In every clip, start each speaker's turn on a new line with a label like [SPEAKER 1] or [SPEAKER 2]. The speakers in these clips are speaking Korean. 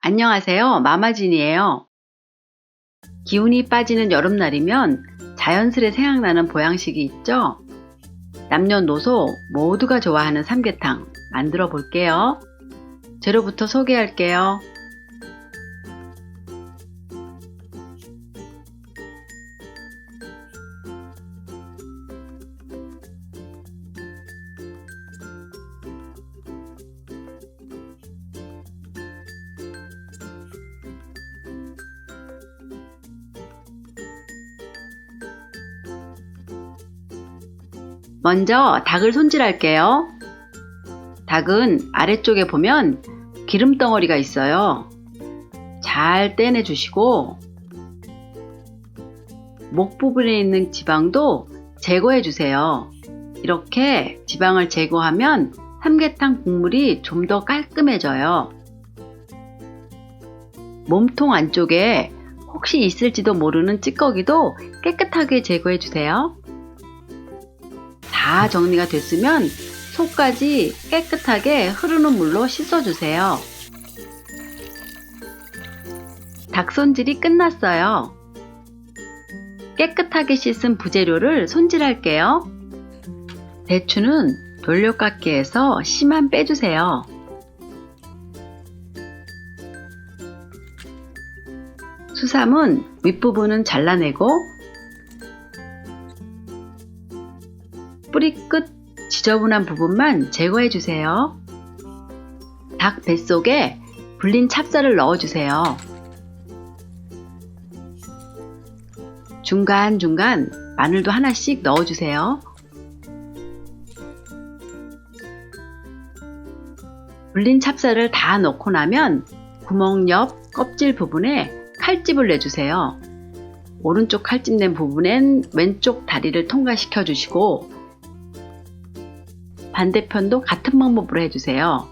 [SPEAKER 1] 안녕하세요. 마마진이에요. 기운이 빠지는 여름날이면 자연스레 생각나는 보양식이 있죠? 남녀노소 모두가 좋아하는 삼계탕 만들어 볼게요. 재료부터 소개할게요. 먼저 닭을 손질할게요. 닭은 아래쪽에 보면 기름 덩어리가 있어요. 잘 떼내 주시고 목 부분에 있는 지방도 제거해 주세요. 이렇게 지방을 제거하면 삼계탕 국물이 좀 더 깔끔해져요. 몸통 안쪽에 혹시 있을지도 모르는 찌꺼기도 깨끗하게 제거해 주세요. 다 정리가 됐으면 속까지 깨끗하게 흐르는 물로 씻어주세요. 닭 손질이 끝났어요. 깨끗하게 씻은 부재료를 손질할게요. 대추는 돌려깎기해서 씨만 빼주세요. 수삼은 윗부분은 잘라내고 뿌리 끝 지저분한 부분만 제거해 주세요. 닭 뱃속에 불린 찹쌀을 넣어주세요. 중간중간 마늘도 하나씩 넣어주세요. 불린 찹쌀을 다 넣고 나면 구멍 옆 껍질 부분에 칼집을 내주세요. 오른쪽 칼집 낸 부분엔 왼쪽 다리를 통과시켜 주시고 반대편도 같은 방법으로 해주세요.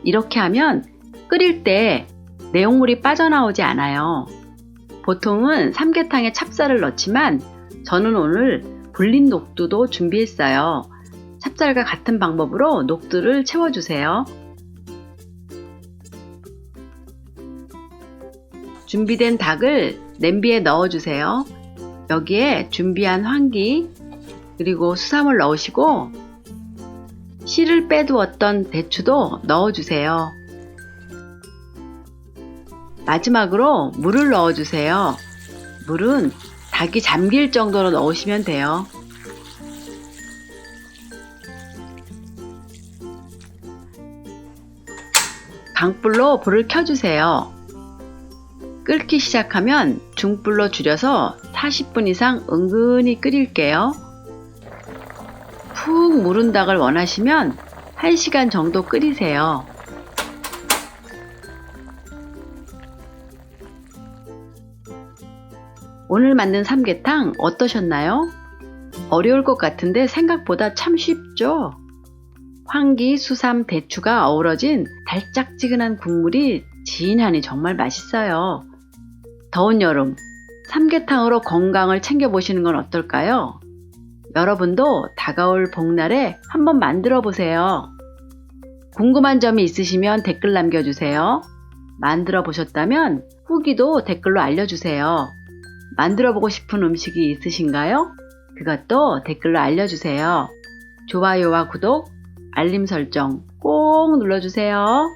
[SPEAKER 1] 이렇게 하면 끓일 때 내용물이 빠져나오지 않아요. 보통은 삼계탕에 찹쌀을 넣지만 저는 오늘 불린 녹두도 준비했어요. 찹쌀과 같은 방법으로 녹두를 채워주세요. 준비된 닭을 냄비에 넣어주세요. 여기에 준비한 황기 그리고 수삼을 넣으시고 씨를 빼두었던 대추도 넣어주세요. 마지막으로 물을 넣어주세요. 물은 닭이 잠길 정도로 넣으시면 돼요. 강불로 불을 켜주세요. 끓기 시작하면 중불로 줄여서 40분 이상 은근히 끓일게요. 푹 무른 닭을 원하시면 1시간 정도 끓이세요. 오늘 만든 삼계탕 어떠셨나요? 어려울 것 같은데 생각보다 참 쉽죠? 황기, 수삼, 대추가 어우러진 달짝지근한 국물이 진하니 정말 맛있어요. 더운 여름, 삼계탕으로 건강을 챙겨보시는 건 어떨까요? 여러분도 다가올 복날에 한번 만들어 보세요. 궁금한 점이 있으시면 댓글 남겨주세요. 만들어 보셨다면 후기도 댓글로 알려주세요. 만들어 보고 싶은 음식이 있으신가요? 그것도 댓글로 알려주세요. 좋아요와 구독, 알림 설정 꼭 눌러주세요.